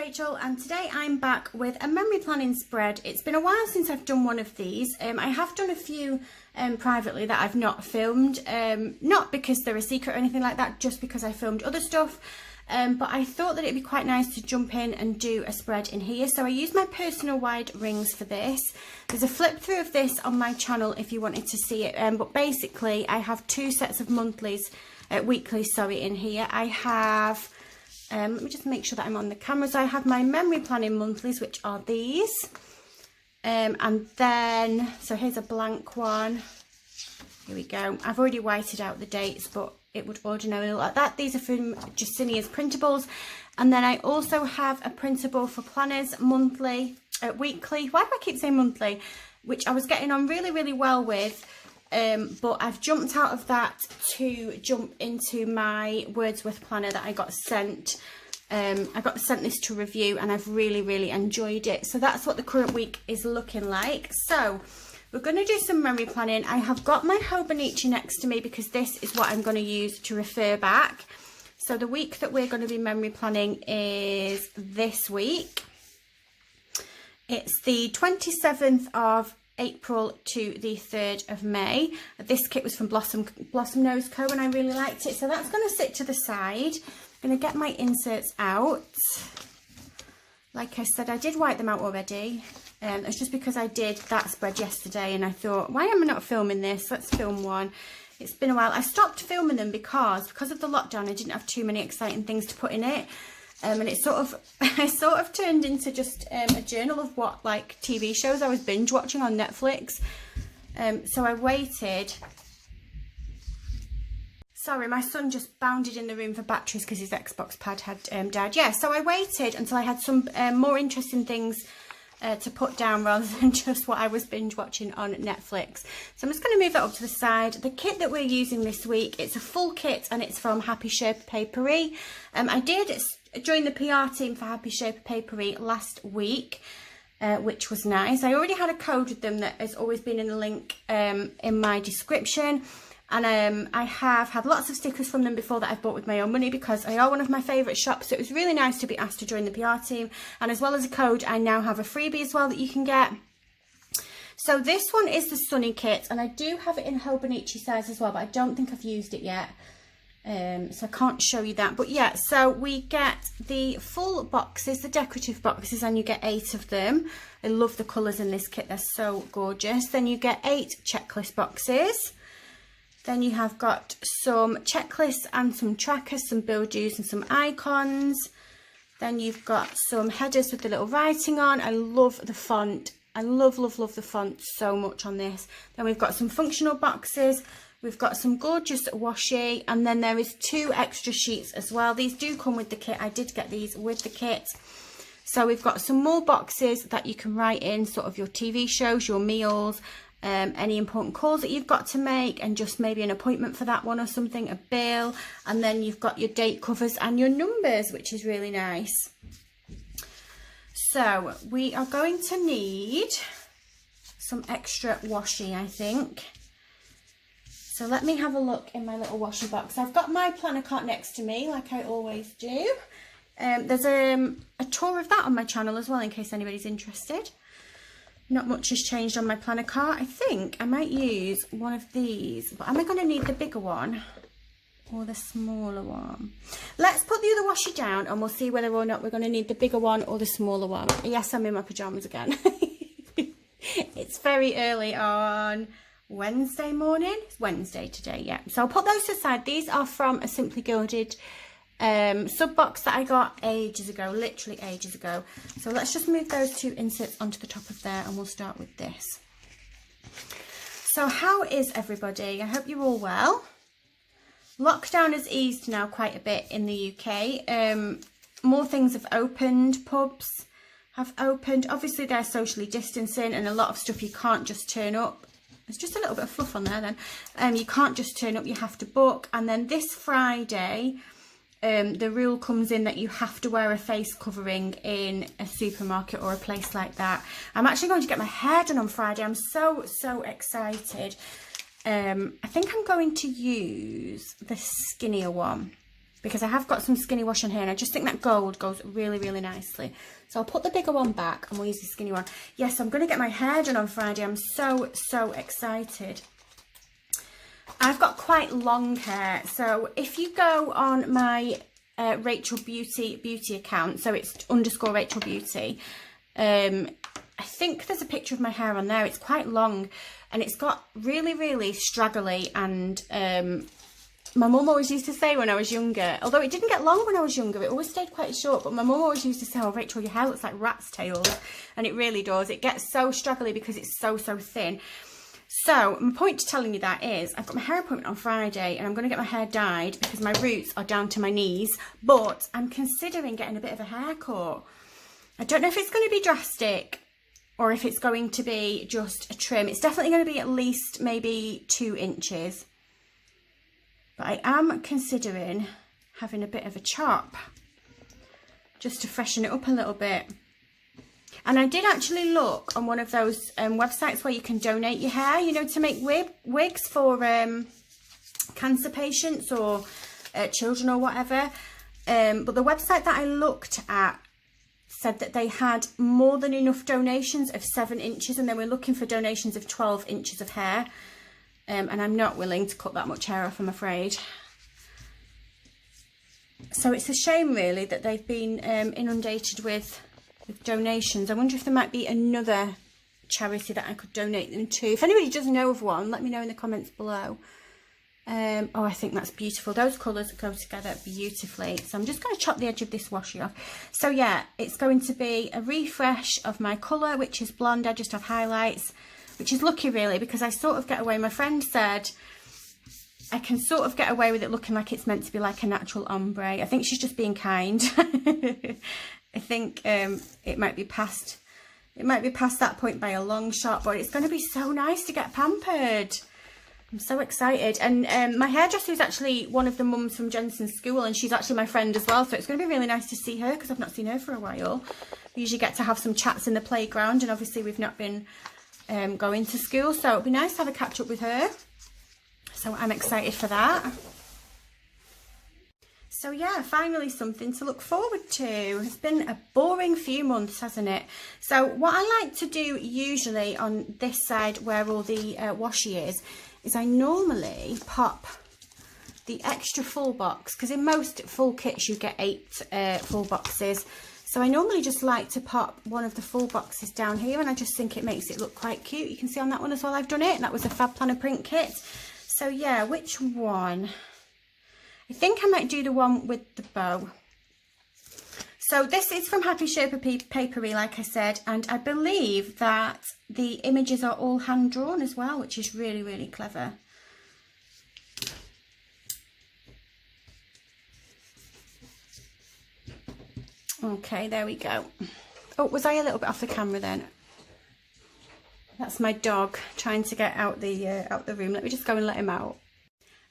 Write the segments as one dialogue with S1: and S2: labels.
S1: Rachel, and today I'm back with a memory planning spread. It's been a while since I've done one of these. I have done a few privately that I've not filmed, not because they're a secret or anything like that, just because I filmed other stuff. But I thought that it'd be quite nice to jump in and do a spread in here. So I used my personal wide rings for this. There's a flip through of this on my channel if you wanted to see it. But basically I have two sets of weeklies, in here. I have, let me just make sure that I'm on the camera. So I have my memory planning monthlies, which are these. And then, so here's a blank one. Here we go. I've already whited out the dates, but it would ordinarily look like that. These are from Justinia's printables. And then I also have a printable for planners weekly. Why do I keep saying monthly? Which I was getting on really, really well with. But I've jumped out of that to jump into my Wordsworth planner that I got sent. I got sent this to review and I've really, really enjoyed it. So that's what the current week is looking like. So we're going to do some memory planning. I have got my Hobonichi next to me because this is what I'm going to use to refer back. So the week that we're going to be memory planning is this week. It's the 27th of April to the 3rd of May. This kit was from Blossom Nose Co and I really liked it. So that's going to sit to the side. I'm going to get my inserts out. Like I said, I did white them out already. It's just because I did that spread yesterday and I thought, why am I not filming this? Let's film one. It's been a while. I stopped filming them because of the lockdown I didn't have too many exciting things to put in it. And it sort of turned into just a journal of what like TV shows I was binge watching on Netflix. So I waited. Sorry, my son just bounded in the room for batteries because his Xbox pad had died. Yeah, so I waited until I had some more interesting things to put down rather than just what I was binge watching on Netflix. So I'm just going to move that up to the side. The kit that we're using this week, it's a full kit and it's from Happy Sherpa Papery. I did join the PR team for Happy Sherpa Papery last week, which was nice. I already had a code with them that has always been in the link in my description. And I have had lots of stickers from them before that I've bought with my own money because they are one of my favourite shops. So it was really nice to be asked to join the PR team. And as well as a code, I now have a freebie as well that you can get. So this one is the Sunny kit. And I do have it in Hobonichi size as well, but I don't think I've used it yet. So I can't show you that. But yeah, so we get the full boxes, the decorative boxes, and you get 8 of them. I love the colours in this kit. They're so gorgeous. Then you get 8 checklist boxes. Then you have got some checklists and some trackers, some build-dos and some icons. Then you've got some headers with the little writing on. I love the font. I love, love, love the font so much on this. Then we've got some functional boxes. We've got some gorgeous washi. And then there is 2 extra sheets as well. These do come with the kit. I did get these with the kit. So we've got some more boxes that you can write in sort of your TV shows, your meals, any important calls that you've got to make, and just maybe an appointment for that one or something, a bill. And then you've got your date covers and your numbers, which is really nice. So we are going to need some extra washi, I think. So let me have a look in my little washi box. I've got my planner cart next to me like I always do. There's a tour of that on my channel as well in case anybody's interested. Not much has changed on my planner cart. I think I might use one of these, but am I going to need the bigger one or the smaller one? Let's put the other washi down and we'll see whether or not we're going to need the bigger one or the smaller one. Yes, I'm in my pajamas again. It's very early on Wednesday morning. It's Wednesday today, yeah. So I'll put those aside. These are from a Simply Gilded sub box that I got ages ago, literally ages ago. So let's just move those 2 inserts onto the top of there and we'll start with this. So how is everybody? I hope you're all well. Lockdown has eased now quite a bit in the UK. More things have opened, pubs have opened. Obviously they're socially distancing and a lot of stuff you can't just turn up. There's just a little bit of fluff on there then. You can't just turn up, you have to book. And then this Friday, the rule comes in that you have to wear a face covering in a supermarket or a place like that. I'm actually going to get my hair done on Friday. I'm so excited. I think I'm going to use the skinnier one. because I have got some skinny wash on here, and I just think that gold goes really, really nicely. So I'll put the bigger one back and we'll use the skinny one. Yes, I'm going to get my hair done on Friday. I'm so, so excited. I've got quite long hair, so if you go on my Rachel Beauty account, so it's _ Rachel Beauty, I think there's a picture of my hair on there. It's quite long and it's got really, really straggly, and my mum always used to say when I was younger, although it didn't get long when I was younger, it always stayed quite short, but my mum always used to say, oh Rachel, your hair looks like rat's tails, and it really does. It gets so straggly because it's so, so thin. So my point to telling you that is, I've got my hair appointment on Friday and I'm going to get my hair dyed because my roots are down to my knees, but I'm considering getting a bit of a haircut. I don't know if it's going to be drastic or if it's going to be just a trim. It's definitely going to be at least maybe 2 inches. But I am considering having a bit of a chop just to freshen it up a little bit. And I did actually look on one of those websites where you can donate your hair, you know, to make wigs for cancer patients or children or whatever. But the website that I looked at said that they had more than enough donations of 7 inches, and they were looking for donations of 12 inches of hair. And I'm not willing to cut that much hair off, I'm afraid. So it's a shame really that they've been inundated with donations. I wonder if there might be another charity that I could donate them to. If anybody does know of one, let me know in the comments below. Oh, I think that's beautiful. Those colours go together beautifully. So I'm just going to chop the edge of this washi off. So yeah, it's going to be a refresh of my colour, which is blonde. I just have highlights, which is lucky really, because I sort of get away. My friend said I can sort of get away with it looking like it's meant to be like a natural ombre. I think she's just being kind. I think it might be past that point by a long shot, but it's going to be so nice to get pampered. I'm so excited. And my hairdresser is actually one of the mums from Jensen's school, and she's actually my friend as well, so it's going to be really nice to see her because I've not seen her for a while. We usually get to have some chats in the playground, and obviously we've not been going to school, so it'll be nice to have a catch up with her. So I'm excited for that. So yeah, finally something to look forward to. It's been a boring few months, hasn't it? So what I like to do usually on this side where all the washi is I normally pop the extra full box, because in most full kits you get 8 full boxes. So I normally just like to pop one of the full boxes down here, and I just think it makes it look quite cute. You can see on that one as well I've done it. That was a Fab Planner print kit. So yeah, which one? I think I might do the one with the bow. So this is from Happy Sherpa Papery, like I said, and I believe that the images are all hand drawn as well, which is really, really clever. Okay, there we go. Oh, was I a little bit off the camera then? That's my dog trying to get out the room. Let me just go and let him out.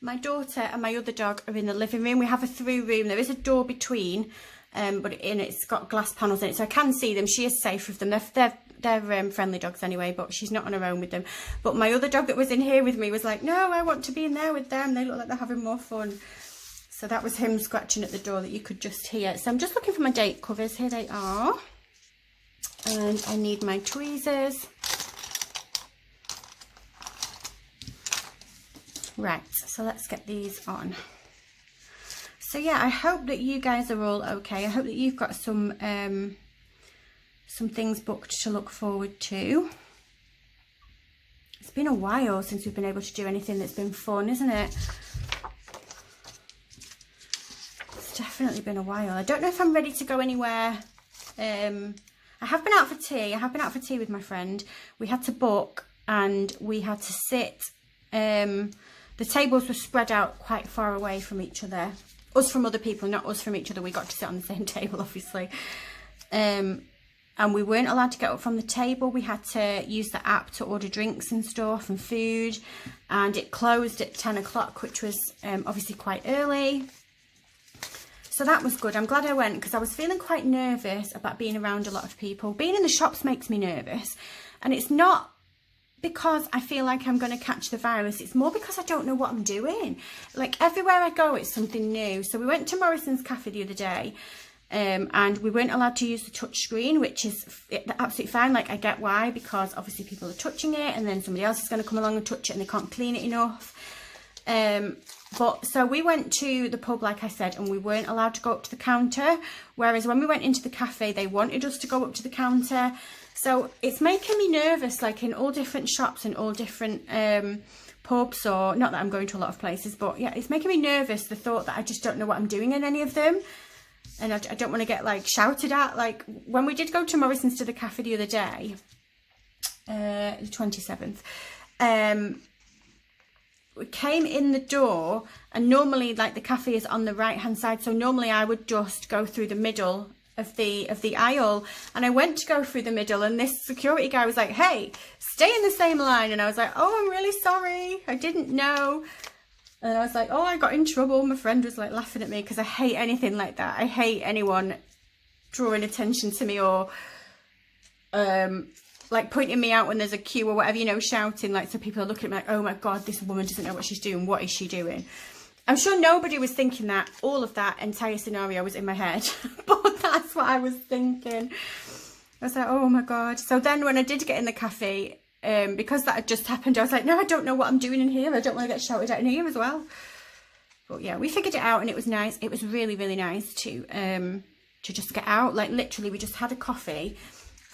S1: My daughter and my other dog are in the living room. We have a through room. There is a door between, but it's got glass panels in it, so I can see them. She is safe with them. They're friendly dogs anyway, but she's not on her own with them. But my other dog that was in here with me was like, no, I want to be in there with them. They look like they're having more fun. So that was him scratching at the door that you could just hear. So I'm just looking for my date covers. Here they are. And I need my tweezers. Right, so let's get these on. So yeah, I hope that you guys are all okay. I hope that you've got some things booked to look forward to. It's been a while since we've been able to do anything that's been fun, isn't it? It's definitely been a while. I don't know if I'm ready to go anywhere. I have been out for tea. I have been out for tea with my friend. We had to book and we had to sit. The tables were spread out quite far away from each other. Us from other people, not us from each other. We got to sit on the same table, obviously. And we weren't allowed to get up from the table. We had to use the app to order drinks and stuff and food. And it closed at 10 o'clock, which was obviously quite early. So that was good. I'm glad I went because I was feeling quite nervous about being around a lot of people. Being in the shops makes me nervous. And it's not because I feel like I'm going to catch the virus. It's more because I don't know what I'm doing. Like everywhere I go, it's something new. So we went to Morrison's Cafe the other day, and we weren't allowed to use the touch screen, which is absolutely fine. Like I get why, because obviously people are touching it and then somebody else is going to come along and touch it and they can't clean it enough. But so we went to the pub, like I said, and we weren't allowed to go up to the counter. Whereas when we went into the cafe, they wanted us to go up to the counter. So it's making me nervous, like in all different shops and all different pubs, or not that I'm going to a lot of places, but yeah, it's making me nervous, the thought that I just don't know what I'm doing in any of them. And I don't want to get like shouted at. Like when we did go to Morrison's to the cafe the other day, the 27th, we came in the door, and normally like the cafe is on the right hand side, so normally I would just go through the middle of the aisle, and I went to go through the middle, and this security guy was like, hey, stay in the same line. And I was like, oh, I'm really sorry, I didn't know. And I was like, oh, I got in trouble. My friend was like laughing at me, because I hate anything like that. I hate anyone drawing attention to me, or like pointing me out when there's a queue or whatever, you know, shouting, like, so people are looking at me like, oh my God, this woman doesn't know what she's doing. What is she doing? I'm sure nobody was thinking that. All of that entire scenario was in my head, but that's what I was thinking. I was like, oh my God. So then when I did get in the cafe, because that had just happened, I was like, no, I don't know what I'm doing in here. I don't want to get shouted at in here as well. But yeah, we figured it out, and it was nice. It was really, really nice to just get out. Like literally, we just had a coffee,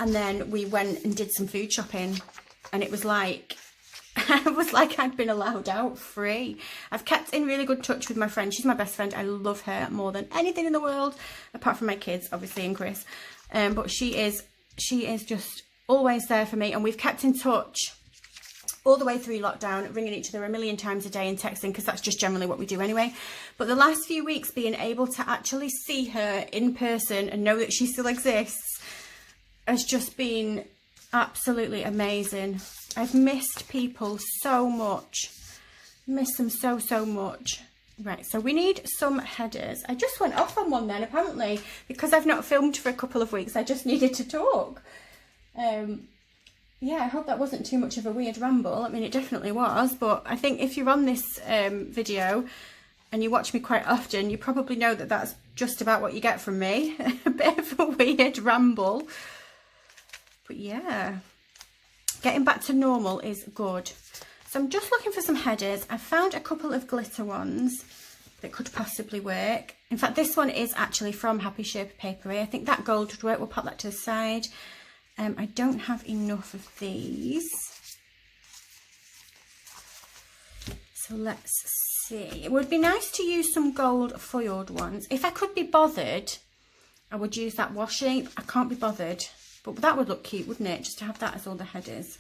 S1: and then we went and did some food shopping, and it was like, it was like I'd been allowed out free. I've kept in really good touch with my friend. She's my best friend. I love her more than anything in the world, apart from my kids, obviously, and Chris. But she is just always there for me, and we've kept in touch all the way through lockdown, ringing each other a million times a day and texting, because that's just generally what we do anyway. But the last few weeks, being able to actually see her in person and know that she still exists has just been absolutely amazing. I've missed people so much. Miss them so, so much. Right, so we need some headers. I just went off on one then, apparently, because I've not filmed for a couple of weeks. I just needed to talk. Yeah, I hope that wasn't too much of a weird ramble. I mean, it definitely was, but I think if you're on this video and you watch me quite often, you probably know that that's just about what you get from me. A bit of a weird ramble. But yeah, getting back to normal is good. So I'm just looking for some headers. I found a couple of glitter ones that could possibly work. In fact, this one is actually from Happy Shape Papery. I think that gold would work. We'll pop that to the side. I don't have enough of these. So let's see. It would be nice to use some gold foiled ones. If I could be bothered, I would use that washi. I can't be bothered. But that would look cute, wouldn't it? Just to have that as all the headers.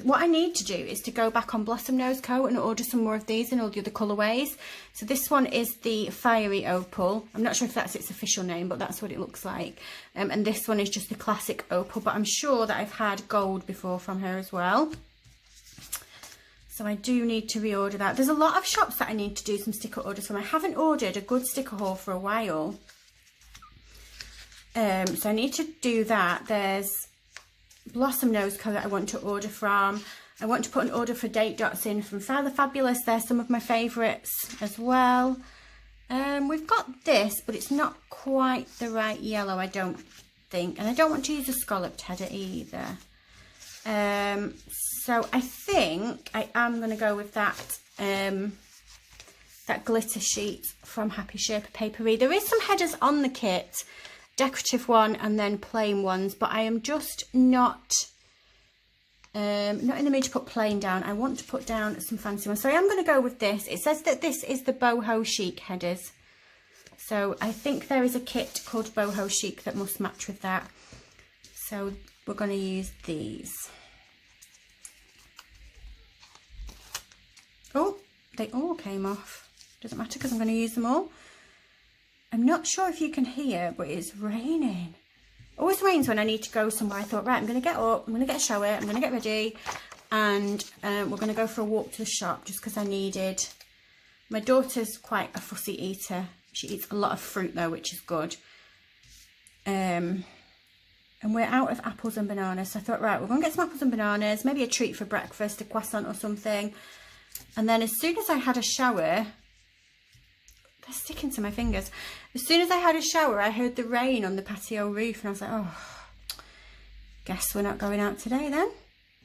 S1: What I need to do is to go back on Blossom Nose Co and order some more of these in all the other colourways. So this one is the Fiery Opal. I'm not sure if that's its official name, but that's what it looks like. And this one is just the classic Opal, but I'm sure that I've had gold before from her as well. So I do need to reorder that. There's a lot of shops that I need to do some sticker orders from. I haven't ordered a good sticker haul for a while. So I need to do that. There's Blossom Nose Co that I want to order from. I want to put an order for Date Dots in from Fairly Fabulous. They're some of my favourites as well. We've got this, but it's not quite the right yellow, I don't think. And I don't want to use a scalloped header either. So I think I am going to go with that that glitter sheet from Happy Shape Papery. There is some headers on the kit. Decorative one and then plain ones, but I am just not in the mood to put plain down. I want to put down some fancy ones, so I am going to go with this. It says that this is the boho chic headers, so I think there is a kit called boho chic that must match with that, so we're going to use these. Oh, they all came off. Doesn't matter because I'm going to use them all. I'm not sure if you can hear, but it's raining. Always rains when I need to go somewhere. I thought, right, I'm going to get up, I'm going to get a shower, I'm going to get ready, and we're going to go for a walk to the shop just because I needed... My daughter's quite a fussy eater. She eats a lot of fruit though, which is good. and we're out of apples and bananas. So I thought, right, we're going to get some apples and bananas, maybe a treat for breakfast, a croissant or something. And then as soon as I had a shower, they're sticking to my fingers. As soon as I had a shower, I heard the rain on the patio roof, and I was like, oh, guess we're not going out today then.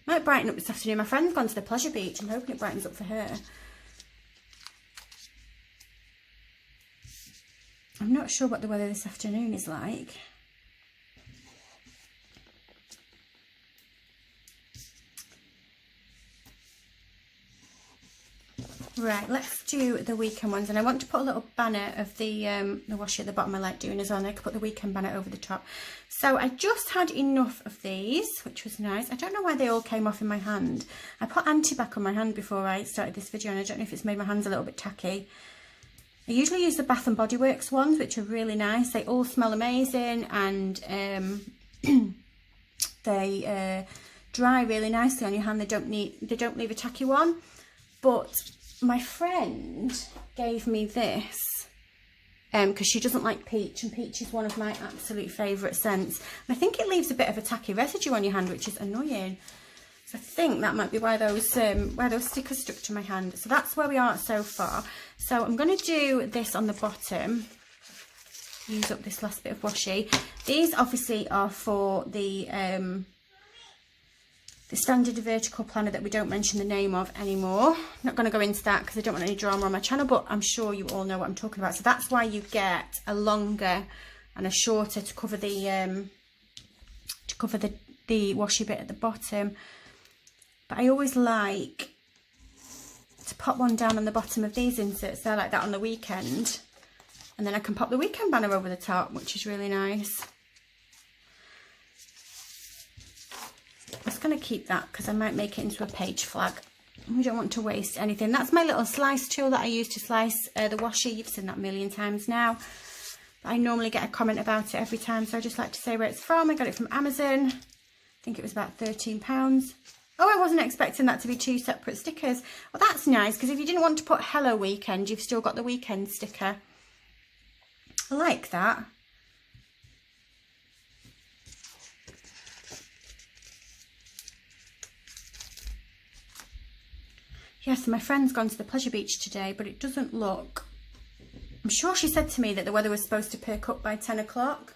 S1: Might brighten up this afternoon. My friend's gone to the pleasure beach. I'm hoping it brightens up for her. I'm not sure what the weather this afternoon is like. Right, let's do the weekend ones, and I want to put a little banner of the washi at the bottom. I like doing as well, and I could put the weekend banner over the top. So I just had enough of these, which was nice. I don't know why they all came off in my hand. I put anti-bac on my hand before I started this video, and I don't know if it's made my hands a little bit tacky. I usually use the Bath and Body Works ones, which are really nice. They all smell amazing, and they dry really nicely on your hand. They don't leave a tacky one. But my friend gave me this because she doesn't like peach, and peach is one of my absolute favourite scents. And I think it leaves a bit of a tacky residue on your hand, which is annoying. So I think that might be why those stickers stuck to my hand. So that's where we are so far. So I'm going to do this on the bottom. Use up this last bit of washi. These obviously are for the standard vertical planner that we don't mention the name of anymore. I'm not going to go into that because I don't want any drama on my channel, but I'm sure you all know what I'm talking about. So that's why you get a longer and a shorter to cover the washi bit at the bottom. But I always like to pop one down on the bottom of these inserts there like that on the weekend, and then I can pop the weekend banner over the top, which is really nice. I'm just going to keep that because I might make it into a page flag. We don't want to waste anything. That's my little slice tool that I use to slice the washi. You've seen that a million times now. But I normally get a comment about it every time, so I just like to say where it's from. I got it from Amazon. I think it was about £13. Oh, I wasn't expecting that to be 2 separate stickers. Well, that's nice, because if you didn't want to put Hello Weekend, you've still got the weekend sticker. I like that. Yes, my friend's gone to the pleasure beach today, but it doesn't look... I'm sure she said to me that the weather was supposed to perk up by 10 o'clock.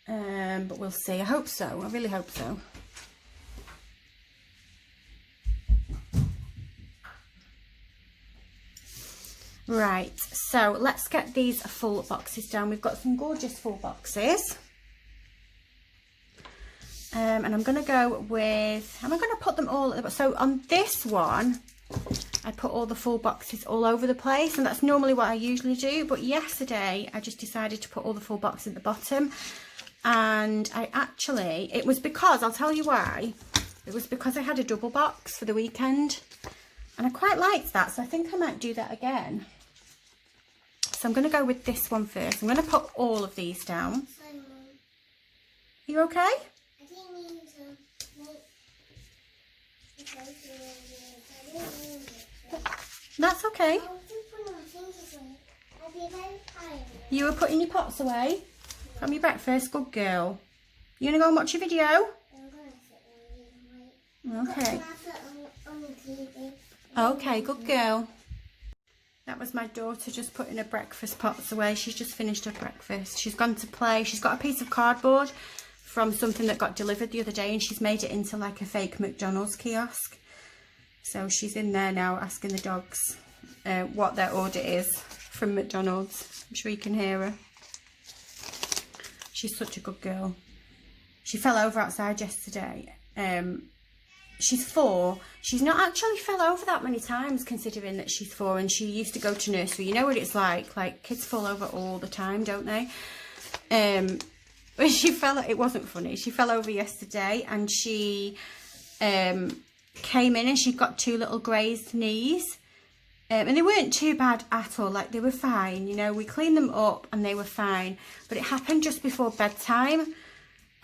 S1: But we'll see. I hope so. I really hope so. Right, so let's get these full boxes down. We've got some gorgeous full boxes. And I'm going to go with... Am I going to put them all... So on this one, I put all the full boxes all over the place, and that's normally what I usually do. But yesterday, I just decided to put all the full boxes at the bottom. And I actually... It was because... I'll tell you why. It was because I had a double box for the weekend. And I quite liked that, so I think I might do that again. So I'm going to go with this one first. I'm going to put all of these down. Are you okay? I didn't mean to. That's okay. You were putting your pots away from your breakfast. Good girl. You going to go and watch your video? Okay. Okay, good girl. That was my daughter just putting her breakfast pots away. She's just finished her breakfast. She's gone to play. She's got a piece of cardboard from something that got delivered the other day, and she's made it into like a fake McDonald's kiosk. So she's in there now asking the dogs what their order is from McDonald's. I'm sure you can hear her. She's such a good girl. She fell over outside yesterday. She's 4. She's not actually fell over that many times considering that she's 4, and she used to go to nursery. You know what it's like kids fall over all the time, don't they? When she fell, it wasn't funny. She fell over yesterday, and she came in and she got 2 little grazed knees. And they weren't too bad at all, like they were fine, you know, we cleaned them up and they were fine. But it happened just before bedtime.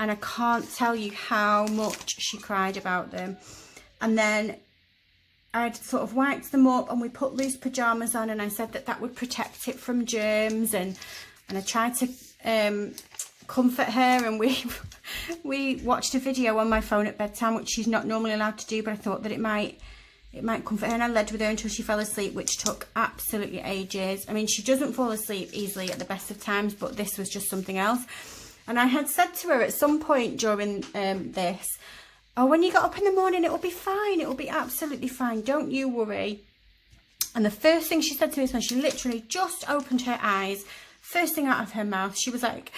S1: And I can't tell you how much she cried about them. And then I'd sort of wiped them up, and we put loose pyjamas on, and I said that that would protect it from germs. And I tried to comfort her, and we watched a video on my phone at bedtime, which she's not normally allowed to do, but I thought that it might comfort her, and I led with her until she fell asleep, which took absolutely ages. I mean, she doesn't fall asleep easily at the best of times, but this was just something else. And I had said to her at some point during this, oh, when you get up in the morning, it will be fine, it will be absolutely fine, don't you worry. And the first thing she said to me is, when she literally just opened her eyes, first thing out of her mouth, she was like,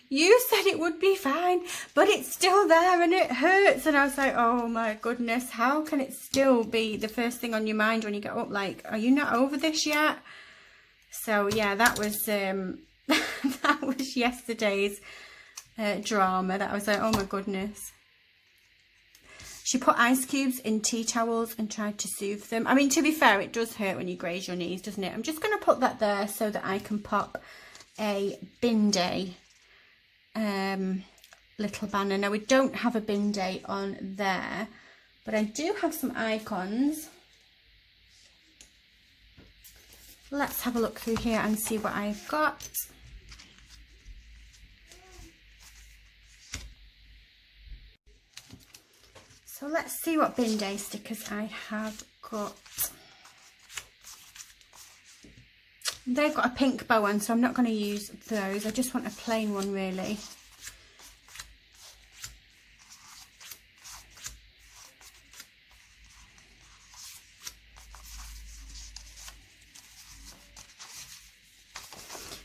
S1: you said it would be fine, but it's still there and it hurts. And I was like, oh my goodness, how can it still be the first thing on your mind when you get up? Like, are you not over this yet? So yeah, that was that was yesterday's drama. That I was like, oh my goodness. She put ice cubes in tea towels and tried to soothe them. I mean, to be fair, it does hurt when you graze your knees, doesn't it? I'm just going to put that there so that I can pop a bin day little banner. Now, we don't have a bin day on there, but I do have some icons. Let's have a look through here and see what I've got. So let's see what bin day stickers I have got. They've got a pink bow on, so I'm not going to use those. I just want a plain one, really.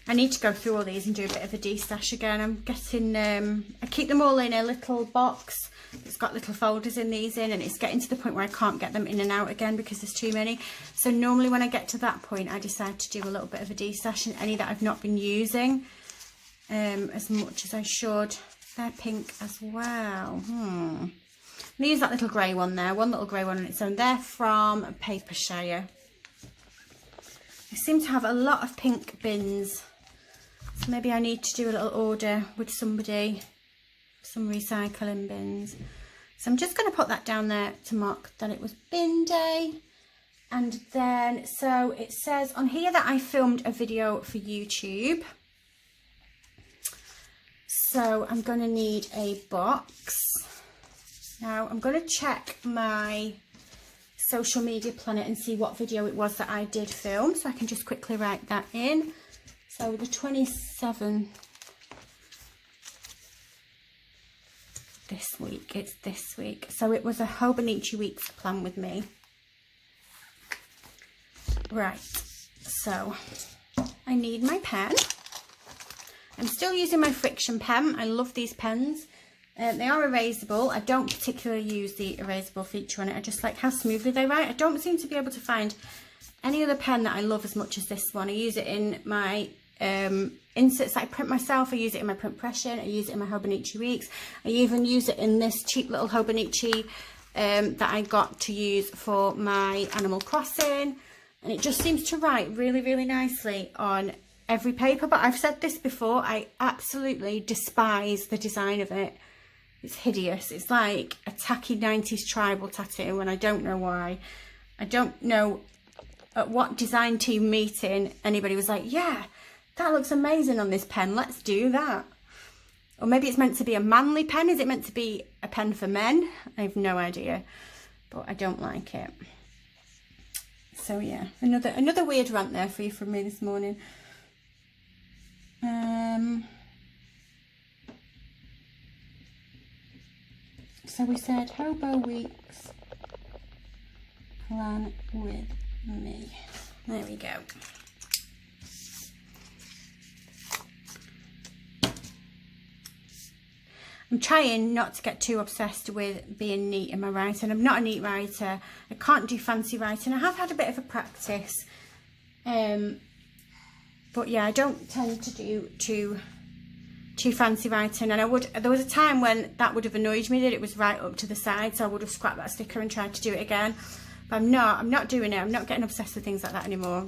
S1: I need to go through all these and do a bit of a de-stash again. I'm getting, I keep them all in a little box. It's got little folders in these in, and it's getting to the point where I can't get them in and out again because there's too many. So normally when I get to that point, I decide to do a little bit of a de-stash, and any that I've not been using as much as I should. They're pink as well. I'm going to use that little grey one there, one little grey one on its own. They're from Paper Shire. I seem to have a lot of pink bins, so maybe I need to do a little order with somebody, some recycling bins. So I'm just going to put that down there to mark that it was bin day. And then, so it says on here that I filmed a video for YouTube. So I'm going to need a box. Now I'm going to check my social media planner and see what video it was that I did film, so I can just quickly write that in. So the 27th, this week, it's this week. So it was a Hobonichi week's plan with me. Right, so I need my pen. I'm still using my friction pen. I love these pens. They are erasable. I don't particularly use the erasable feature on it. I just like how smoothly they write. I don't seem to be able to find any other pen that I love as much as this one. I use it in my inserts that I print myself. I use it in my print impression. I use it in my Hobonichi Weeks. I even use it in this cheap little Hobonichi that I got to use for my Animal Crossing. And it just seems to write really, really nicely on every paper. But I've said this before, I absolutely despise the design of it. It's hideous. It's like a tacky 90s tribal tattoo, and I don't know why. I don't know at what design team meeting anybody was like, yeah, that looks amazing on this pen, let's do that. Or maybe it's meant to be a manly pen. Is it meant to be a pen for men? I have no idea, but I don't like it. So yeah, another weird rant there for you from me this morning. So we said Hobo Weeks plan with me. There we go. I'm trying not to get too obsessed with being neat in my writing. I'm not a neat writer. I can't do fancy writing. I have had a bit of a practice. But yeah, I don't tend to do too fancy writing, and there was a time when that would have annoyed me, that it was right up to the side, so I would have scrapped that sticker and tried to do it again. But I'm not doing it. I'm not getting obsessed with things like that anymore,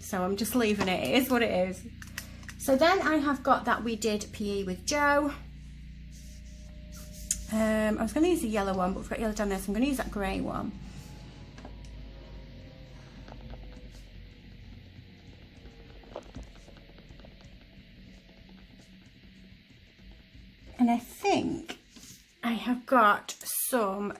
S1: so I'm just leaving it. It is what it is. So then I have got that we did PE with Joe. I was going to use the yellow one, but we've got yellow down there, so I'm going to use that grey one. And I think I have got some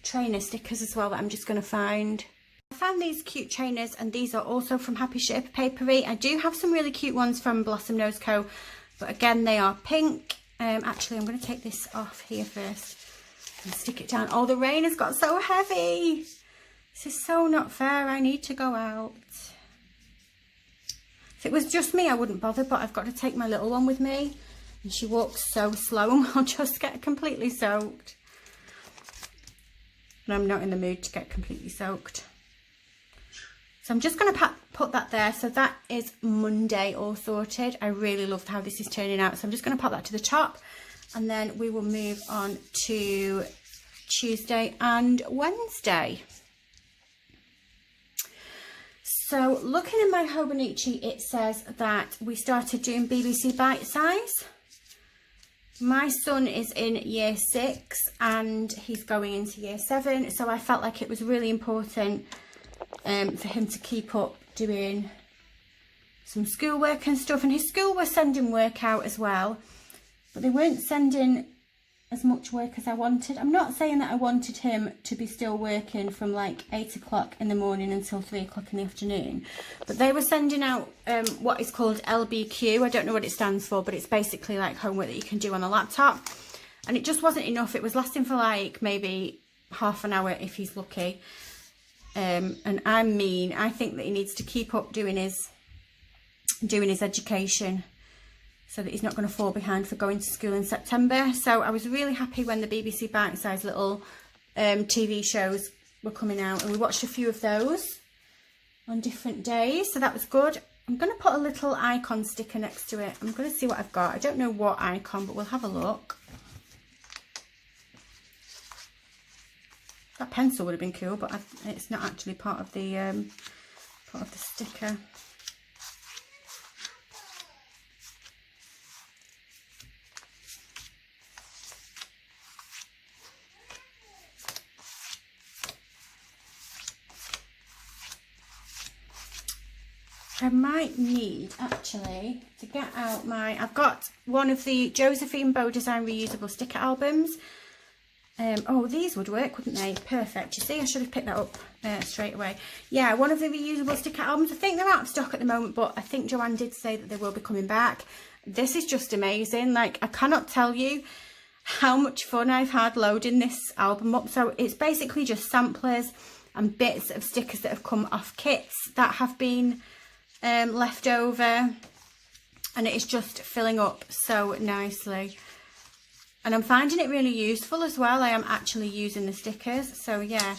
S1: trainer stickers as well that I'm just going to find. I found these cute trainers, and these are also from Happy Shape Papery. I do have some really cute ones from Blossom Nose Co, but again they are pink. Actually, I'm going to take this off here first and stick it down. Oh, the rain has got so heavy. This is so not fair. I need to go out. If it was just me, I wouldn't bother, but I've got to take my little one with me, and she walks so slow and will just get completely soaked. And I'm not in the mood to get completely soaked. So I'm just going to put that there. So that is Monday all sorted. I really love how this is turning out. So I'm just going to pop that to the top, and then we will move on to Tuesday and Wednesday. So looking in my Hobonichi, it says that we started doing BBC Bite Size. My son is in year 6 and he's going into year 7. So I felt like it was really important for him to keep up doing some schoolwork and stuff, and his school was sending work out as well, but they weren't sending as much work as I wanted. I'm not saying that I wanted him to be still working from like 8 o'clock in the morning until 3 o'clock in the afternoon, but they were sending out what is called LBQ. I don't know what it stands for, but it's basically like homework that you can do on a laptop, and it just wasn't enough. It was lasting for like maybe half an hour if he's lucky. And I'm mean. I think that he needs to keep up doing his education so that he's not going to fall behind for going to school in September. So I was really happy when the BBC Bite Size little TV shows were coming out, and we watched a few of those on different days, so that was good. I'm going to put a little icon sticker next to it. I'm going to see what I've got. I don't know what icon, but we'll have a look. That pencil would have been cool, but it's not actually part of the sticker. I might need actually to get out my. I've got one of the Josephine Bow Design reusable sticker albums. Oh, these would work, wouldn't they? Perfect. You see, I should have picked that up straight away. Yeah, one of the reusable sticker albums. I think they're out of stock at the moment, but I think Joanne did say that they will be coming back. This is just amazing. Like, I cannot tell you how much fun I've had loading this album up. So it's basically just samplers and bits of stickers that have come off kits that have been left over, and it is just filling up so nicely. And I'm finding it really useful as well. I am actually using the stickers. So yeah,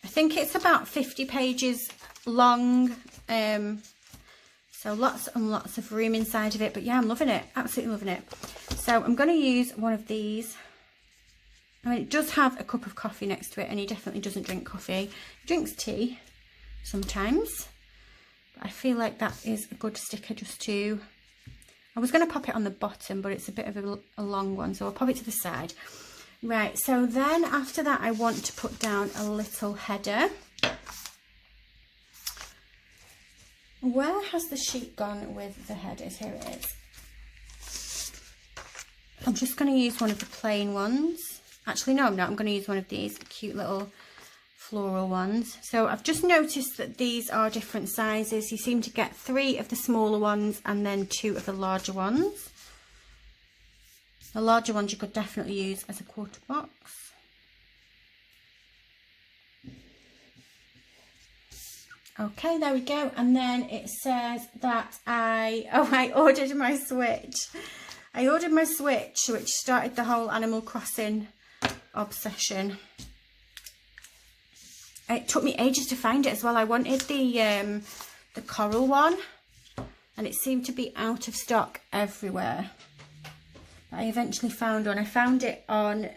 S1: I think it's about 50 pages long. So lots and lots of room inside of it. But yeah, I'm loving it. Absolutely loving it. So I'm going to use one of these. I mean, it does have a cup of coffee next to it, and he definitely doesn't drink coffee. He drinks tea sometimes. But I feel like that is a good sticker just to... I was going to pop it on the bottom, but it's a bit of a long one, so I'll pop it to the side. Right, so then after that, I want to put down a little header. Where has the sheet gone with the headers? Here it is. I'm just going to use one of the plain ones. Actually, no, I'm not. I'm going to use one of these cute little floral ones. So I've just noticed that these are different sizes. You seem to get 3 of the smaller ones and then 2 of the larger ones. The larger ones you could definitely use as a quarter box. Okay, there we go. And then it says that I ordered my Switch. I ordered my Switch, which started the whole Animal Crossing obsession. It took me ages to find it as well. I wanted the coral one, and it seemed to be out of stock everywhere. But I eventually found one. I found it on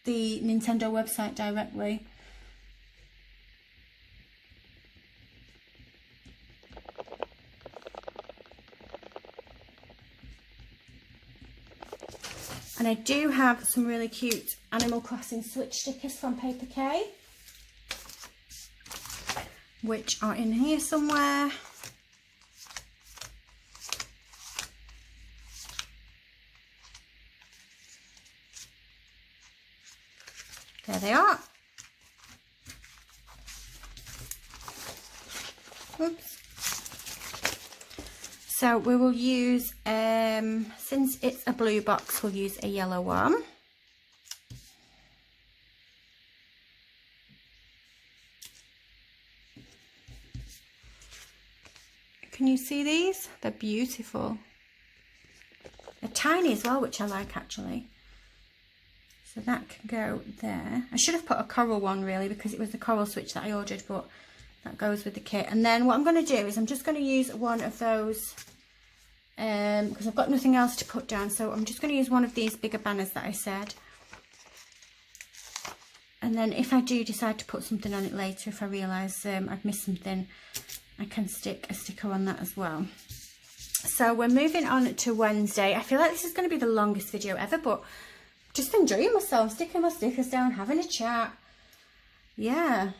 S1: the Nintendo website directly. And I do have some really cute Animal Crossing Switch stickers from Paper K, which are in here somewhere. There they are. Oops. So we will use, since it's a blue box, we'll use a yellow one. Can you see these? They're beautiful. They're tiny as well, which I like actually. So that can go there. I should have put a coral one really, because it was the coral switch that I ordered, but that goes with the kit. And then what I'm going to do is I'm just going to use one of those, because I've got nothing else to put down. So I'm just going to use one of these bigger banners that I said. And then if I do decide to put something on it later, if I realise I've missed something, I can stick a sticker on that as well. So we're moving on to Wednesday. I feel like this is going to be the longest video ever, but just enjoying myself, sticking my stickers down, having a chat. Yeah.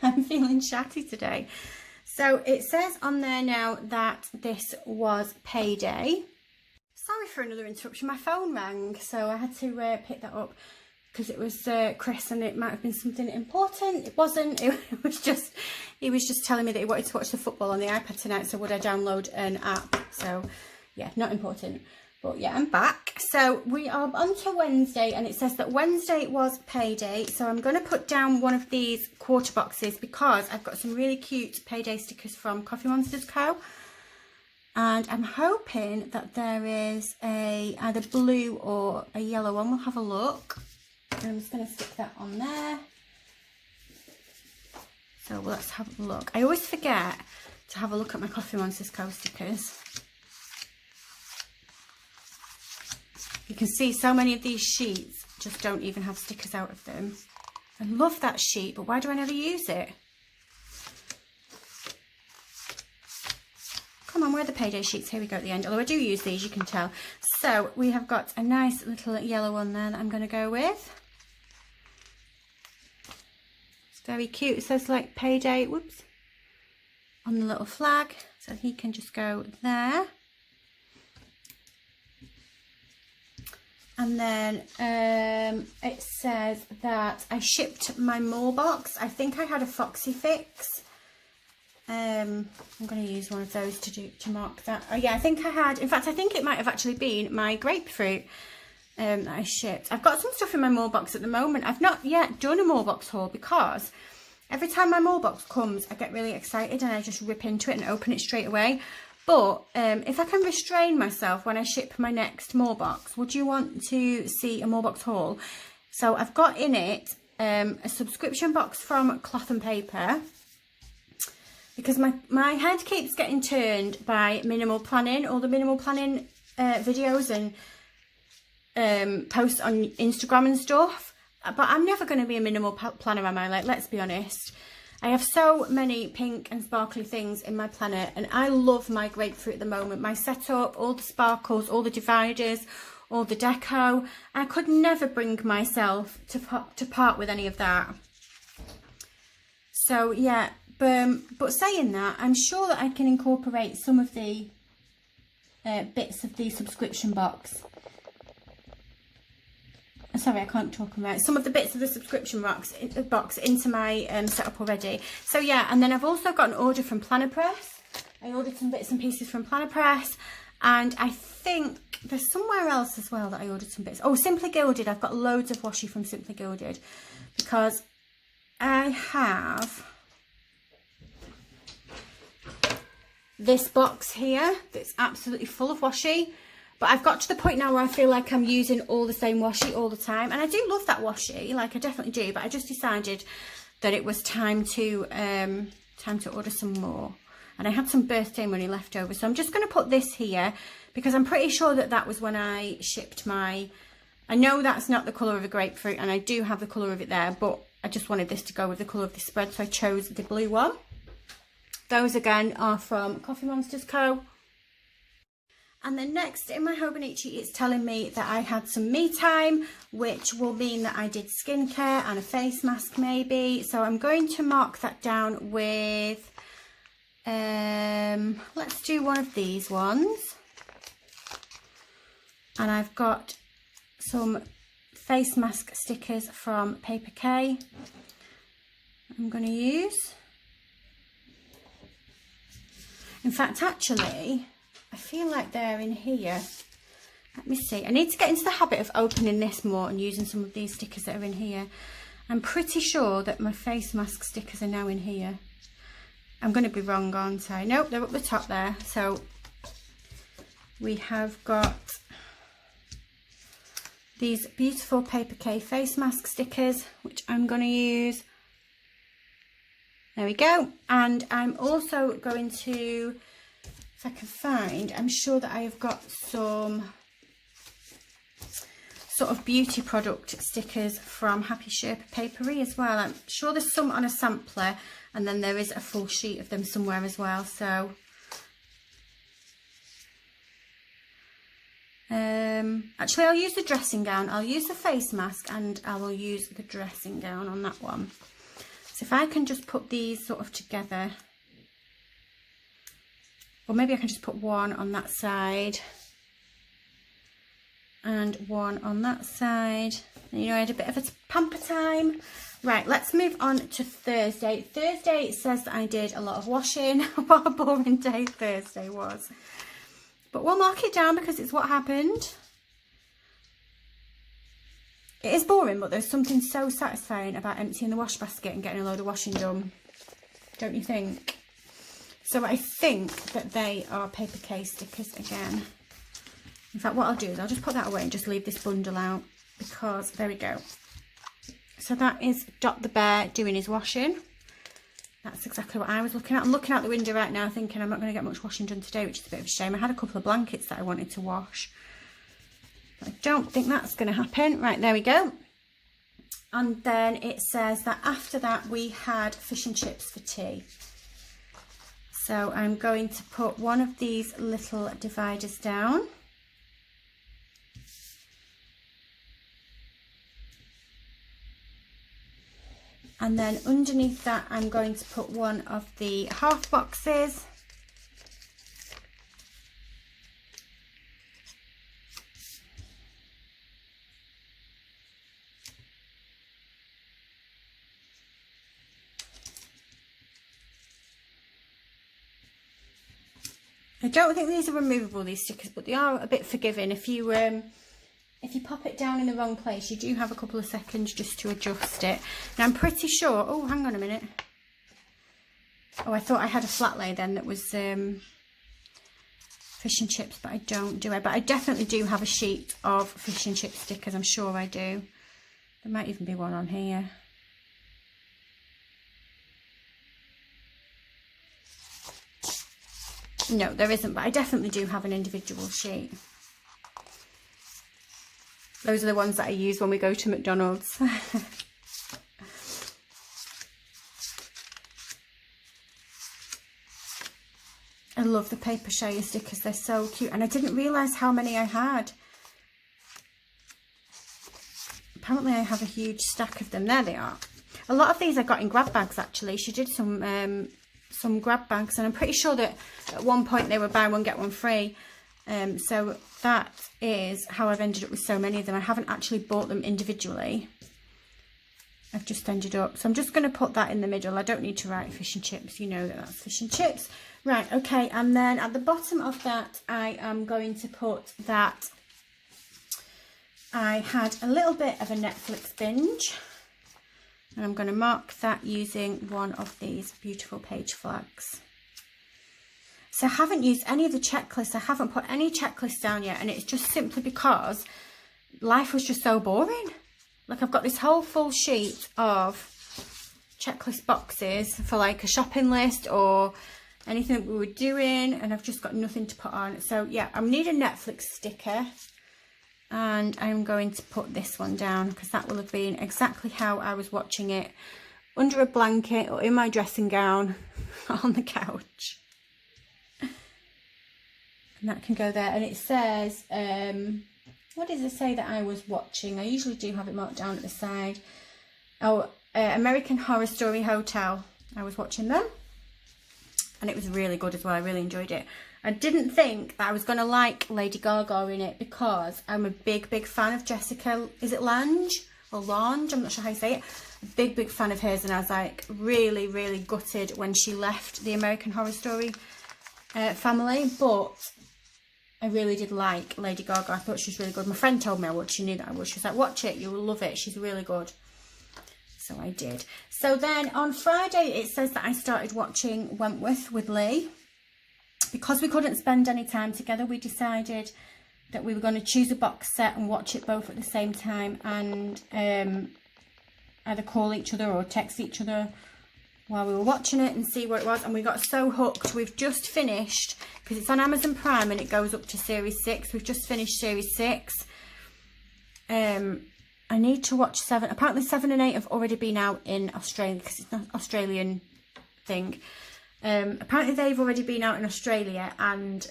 S1: I'm feeling chatty today. So it says on there now that this was Payday. Sorry for another interruption. My phone rang, so I had to pick that up because it was Chris, and it might have been something important. It wasn't. It was just, he was just telling me that he wanted to watch the football on the iPad tonight, so would I download an app? So yeah, not important. But yeah, I'm back. So we are on to Wednesday, and it says that Wednesday was Payday. So I'm going to put down one of these quarter boxes because I've got some really cute Payday stickers from Coffee Monsters Co. And I'm hoping that there is a either blue or a yellow one. We'll have a look. And I'm just going to stick that on there. So let's have a look. I always forget to have a look at my Coffee Monsters Co stickers. You can see so many of these sheets just don't even have stickers out of them. I love that sheet, but why do I never use it? Come on, where are the Payday sheets? Here we go at the end. Although I do use these, you can tell. So we have got a nice little yellow one there that I'm going to go with. It's very cute. It says like Payday, whoops, on the little flag. So he can just go there. And then it says that I shipped my mall box. I think I had a Foxy Fix. I'm going to use one of those to mark that. Oh yeah, I think I had, in fact I think it might have actually been my grapefruit that I shipped. I've got some stuff in my mall box at the moment. I've not yet done a mall box haul because every time my mall box comes I get really excited and I just rip into it and open it straight away. But if I can restrain myself when I ship my next mall box, would you want to see a mall box haul? So I've got in it a subscription box from Cloth and Paper, because my head keeps getting turned by minimal planning, all the minimal planning videos and posts on Instagram and stuff. But I'm never going to be a minimal planner, am I? Like, let's be honest. I have so many pink and sparkly things in my planner, and I love my grapefruit at the moment. My setup, all the sparkles, all the dividers, all the deco. I could never bring myself to part with any of that. So yeah, but saying that, I'm sure that I can incorporate some of the bits of the subscription box. Sorry, I can't talk about some of the bits of the subscription box into my setup already. So yeah, and then I've also got an order from Planner Press. I ordered some bits and pieces from Planner Press, and I think there's somewhere else as well that I ordered some bits. Oh, Simply Gilded. I've got loads of washi from Simply Gilded because I have this box here that's absolutely full of washi. But I've got to the point now where I feel like I'm using all the same washi all the time. And I do love that washi, like I definitely do. But I just decided that it was time to order some more. And I had some birthday money left over. So I'm just going to put this here because I'm pretty sure that that was when I shipped my... I know that's not the colour of a grapefruit, and I do have the colour of it there. But I just wanted this to go with the colour of the spread, so I chose the blue one. Those again are from Coffee Monsters Co. And then next in my Hobonichi, it's telling me that I had some me time, which will mean that I did skincare and a face mask maybe. So I'm going to mark that down with, let's do one of these ones. And I've got some face mask stickers from Paper K. I'm going to use. In fact, actually, I feel like they're in here. Let me see. I need to get into the habit of opening this more and using some of these stickers that are in here. I'm pretty sure that my face mask stickers are now in here. I'm going to be wrong, aren't I? Nope, they're up the top there. So we have got these beautiful Paper K face mask stickers, which I'm going to use. There we go. And I'm also going to, if I can find, I'm sure that I have got some sort of beauty product stickers from Happy Sherpa Papery as well. I'm sure there's some on a sampler, and then there is a full sheet of them somewhere as well. So actually I'll use the dressing gown, I'll use the face mask, and I will use the dressing gown on that one. So if I can just put these sort of together, or maybe I can just put one on that side and one on that side. You know, I had a bit of a pamper time. Right, let's move on to Thursday. Thursday says that I did a lot of washing. What a boring day Thursday was. But we'll mark it down because it's what happened. It is boring, but there's something so satisfying about emptying the wash basket and getting a load of washing done. Don't you think? So I think that they are Paper K stickers again. In fact, what I'll do is I'll just put that away and just leave this bundle out, because there we go. So that is Dot the Bear doing his washing. That's exactly what I was looking at. I'm looking out the window right now thinking I'm not going to get much washing done today, which is a bit of a shame. I had a couple of blankets that I wanted to wash. I don't think that's going to happen. Right, there we go. And then it says that after that we had fish and chips for tea. So I'm going to put one of these little dividers down. And then underneath that I'm going to put one of the half boxes. I don't think these are removable, these stickers, but they are a bit forgiving. If you pop it down in the wrong place, you do have a couple of seconds just to adjust it. Now I'm pretty sure, oh, hang on a minute. Oh, I thought I had a flat lay then that was fish and chips, but I don't, do I? But I definitely do have a sheet of fish and chip stickers, I'm sure I do. There might even be one on here. No, there isn't, but I definitely do have an individual sheet. Those are the ones that I use when we go to McDonald's. I love the paper share stickers, they're so cute. And I didn't realise how many I had. Apparently I have a huge stack of them. There they are. A lot of these I got in grab bags actually. She did some grab bags, and I'm pretty sure that at one point they were buy one get one free. So that is how I've ended up with so many of them. I haven't actually bought them individually. I've just ended up, so I'm just going to put that in the middle. I don't need to write fish and chips, you know that that's fish and chips. Right, okay, and then at the bottom of that I am going to put that I had a little bit of a Netflix binge, and I'm going to mark that using one of these beautiful page flags. So I haven't used any of the checklists. I haven't put any checklists down yet, and it's just simply because life was just so boring. Like, I've got this whole full sheet of checklist boxes for like a shopping list or anything that we were doing, and I've just got nothing to put on. So yeah, I need a Netflix sticker, and I'm going to put this one down because that will have been exactly how I was watching it, under a blanket or in my dressing gown on the couch. And that can go there. And it says, what does it say that I was watching? I usually do have it marked down at the side. Oh, American Horror Story Hotel. I was watching them. and it was really good as well. I really enjoyed it. I didn't think that I was going to like Lady Gaga in it because I'm a big fan of Jessica, is it Lange or Lange? I'm not sure how you say it. A big fan of hers, and I was like really gutted when she left the American Horror Story family, but I really did like Lady Gaga. I thought she was really good. My friend told me I would. She knew that I would. She was like, watch it, you will love it. She's really good. So I did. So then on Friday, it says that I started watching Wentworth with Lee. Because we couldn't spend any time together, we decided that we were going to choose a box set and watch it both at the same time, and either call each other or text each other while we were watching it and see what it was. And we got so hooked. We've just finished, because it's on Amazon Prime and it goes up to series 6. We've just finished series 6. I need to watch 7. Apparently 7 and 8 have already been out in Australia, because it's an Australian thing. Apparently they've already been out in Australia and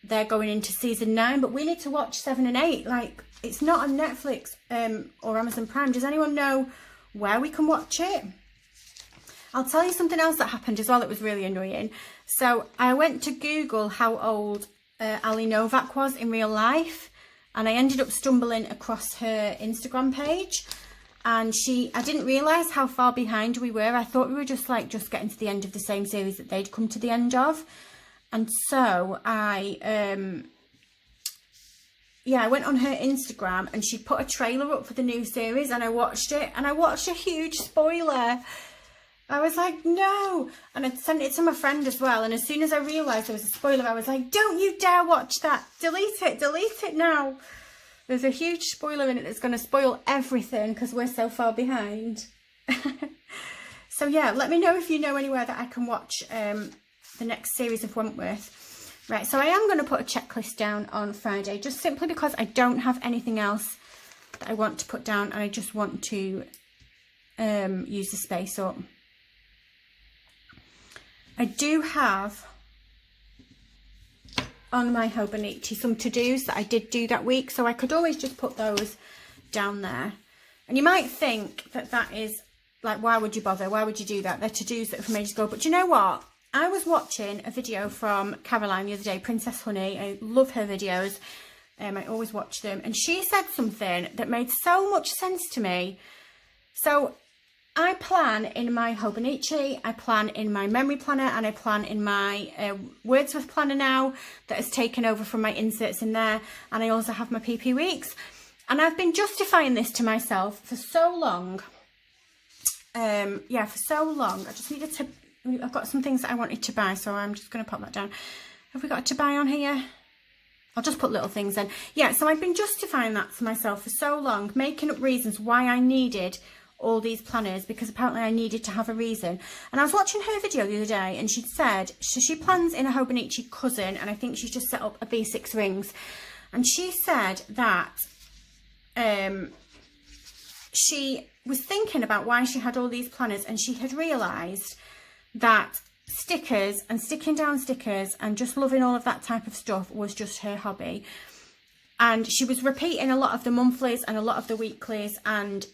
S1: they're going into season 9, but we need to watch 7 and 8. Like, it's not on Netflix or Amazon Prime. Does anyone know where we can watch it? I'll tell you something else that happened as well that was really annoying. So I went to Google how old Ali Novak was in real life, and I ended up stumbling across her Instagram page. And I didn't realise how far behind we were. I thought we were just getting to the end of the same series that they'd come to the end of. And so I went on her Instagram and she put a trailer up for the new series, and I watched it, and I watched a huge spoiler. I was like, no. And I sent it to my friend as well. And as soon as I realised there was a spoiler, I was like, don't you dare watch that. Delete it now. There's a huge spoiler in it that's going to spoil everything because we're so far behind. So yeah, let me know if you know anywhere that I can watch the next series of Wentworth. Right, so I am going to put a checklist down on Friday, just simply because I don't have anything else that I want to put down, and I just want to use the space up. I do have on my Hobonichi some to-dos that I did do that week, so I could always just put those down there. And you might think that that is like, why would you bother? Why would you do that? They're to-dos that are from ages ago. But do you know what? I was watching a video from Caroline the other day, Princess Honey. I love her videos. I always watch them. And she said something that made so much sense to me. So I plan in my Hobonichi, I plan in my memory planner, and I plan in my Wordsworth planner now that has taken over from my inserts in there. And I also have my PP Weeks. And I've been justifying this to myself for so long. For so long. I just needed to, I've got some things that I wanted to buy, so I'm just going to pop that down. Have we got to buy on here? I'll just put little things in. Yeah, so I've been justifying that to myself for so long, making up reasons why I needed all these planners, because apparently I needed to have a reason. And I was watching her video the other day, and she'd said, so she plans in a Hobonichi cousin, and I think she's just set up a B6 rings. And she said that she was thinking about why she had all these planners, and she had realised that stickers and sticking down stickers and just loving all of that type of stuff was just her hobby. And she was repeating a lot of the monthlies and a lot of the weeklies, and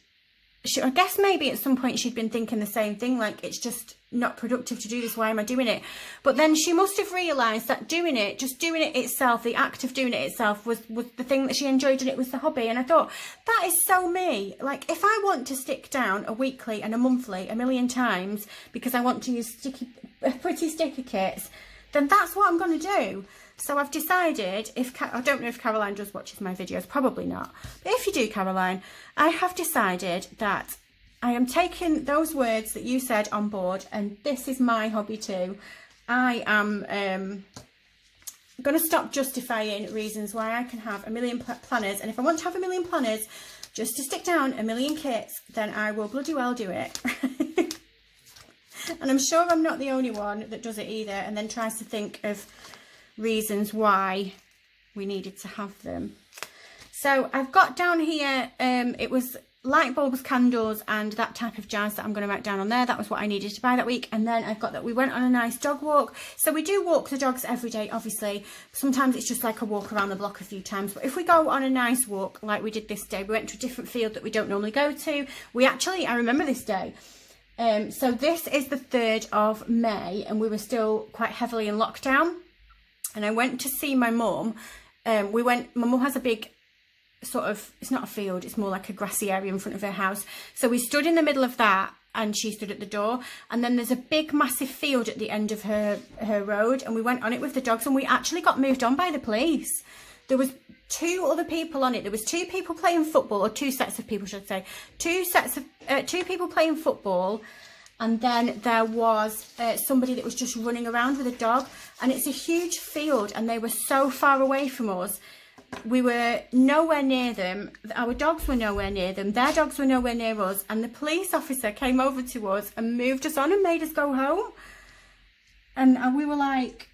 S1: I guess maybe at some point she'd been thinking the same thing, like, it's just not productive to do this, why am I doing it? But then she must have realised that just doing it itself, the act of doing it itself was the thing that she enjoyed, and it was the hobby. And I thought, that is so me. Like, if I want to stick down a weekly and a monthly a million times because I want to use pretty sticker kits, then that's what I'm going to do. So I've decided, I don't know if Caroline just watches my videos, probably not. But if you do, Caroline, I have decided that I am taking those words that you said on board, and this is my hobby too. I am going to stop justifying reasons why I can have a million planners. And if I want to have a million planners just to stick down a million kits, then I will bloody well do it. And I'm sure I'm not the only one that does it either, and then tries to think of reasons why we needed to have them. So I've got down here, it was light bulbs, candles, and that type of jazz that I'm going to write down on there. That was what I needed to buy that week. And then I've got that we went on a nice dog walk. So we do walk the dogs every day, obviously. Sometimes it's just like a walk around the block a few times. But if we go on a nice walk like we did this day, we went to a different field that we don't normally go to. I remember this day. So this is the 3rd of May and we were still quite heavily in lockdown. And I went to see my mum. My mum has a big sort of, it's not a field, it's more like a grassy area in front of her house. So we stood in the middle of that and she stood at the door. And then there's a big massive field at the end of her road. And we went on it with the dogs and we actually got moved on by the police. There was 2 other people on it. There was 2 people playing football, or 2 sets of people, should I say. 2 people playing football. And then there was somebody that was just running around with a dog. And it's a huge field and they were so far away from us. We were nowhere near them. Our dogs were nowhere near them. Their dogs were nowhere near us. And the police officer came over to us and moved us on and made us go home. And we were like,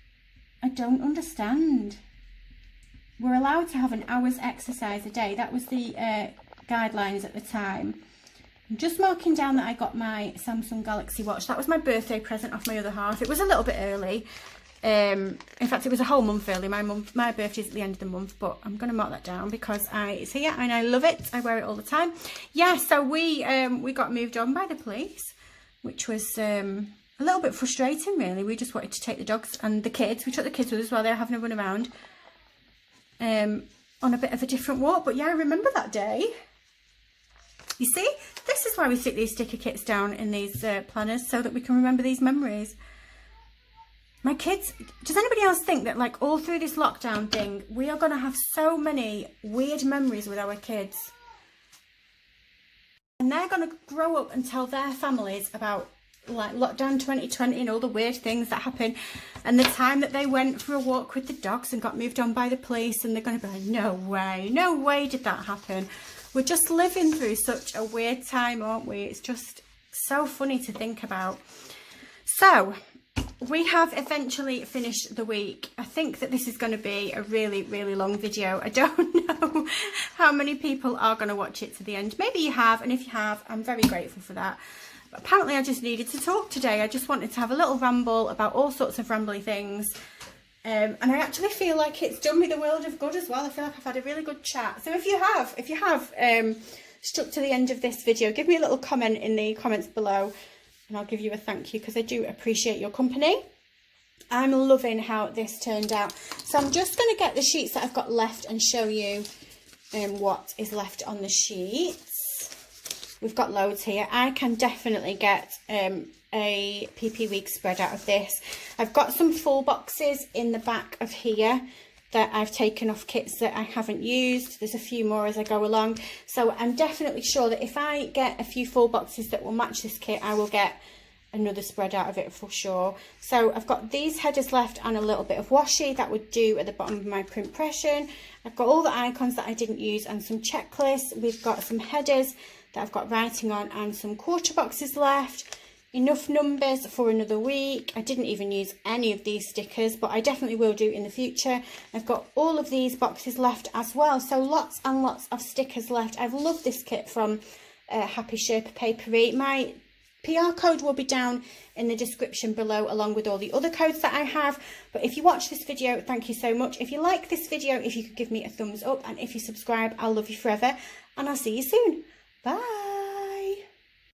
S1: I don't understand. We're allowed to have an hour's exercise a day. That was the guidelines at the time. I'm just marking down that I got my Samsung Galaxy Watch. That was my birthday present off my other half. It was a little bit early. In fact, it was a whole month early. My birthday's at the end of the month, but I'm going to mark that down because it's here and I love it. I wear it all the time. Yeah, so we got moved on by the police, which was a little bit frustrating, really. We just wanted to take the dogs and the kids. We took the kids with us while they were having a run around on a bit of a different walk. But yeah, I remember that day. You see, this is why we stick these sticker kits down in these planners, so that we can remember these memories. My kids, does anybody else think that like all through this lockdown thing, we are going to have so many weird memories with our kids? And they're going to grow up and tell their families about like lockdown 2020 and all the weird things that happen, and the time that they went for a walk with the dogs and got moved on by the police, and they're going to be like, no way did that happen. We're just living through such a weird time, aren't we? It's just so funny to think about. So we have eventually finished the week. I think that this is going to be a really, really long video. I don't know how many people are going to watch it to the end. Maybe you have, and if you have, I'm very grateful for that. But apparently I just needed to talk today. I just wanted to have a little ramble about all sorts of rambly things. And I actually feel like it's done me the world of good as well. I feel like I've had a really good chat. So if you have stuck to the end of this video, give me a little comment in the comments below and I'll give you a thank you because I do appreciate your company. I'm loving how this turned out. So I'm just going to get the sheets that I've got left and show you what is left on the sheets. We've got loads here. I can definitely get a PP Week spread out of this. I've got some full boxes in the back of here that I've taken off kits that I haven't used. There's a few more as I go along. So I'm definitely sure that if I get a few full boxes that will match this kit, I will get another spread out of it for sure. So I've got these headers left and a little bit of washi that would do at the bottom of my print impression. I've got all the icons that I didn't use and some checklists. We've got some headers that I've got writing on and some quarter boxes left. Enough numbers for another week. I didn't even use any of these stickers, but I definitely will do in the future. I've got all of these boxes left as well, so lots and lots of stickers left. I've loved this kit from Happy Sherpa Papery. My PR code will be down in the description below, along with all the other codes that I have. But if you watch this video, thank you so much. If you like this video, if you could give me a thumbs up, and if you subscribe, I'll love you forever, and I'll see you soon. Bye.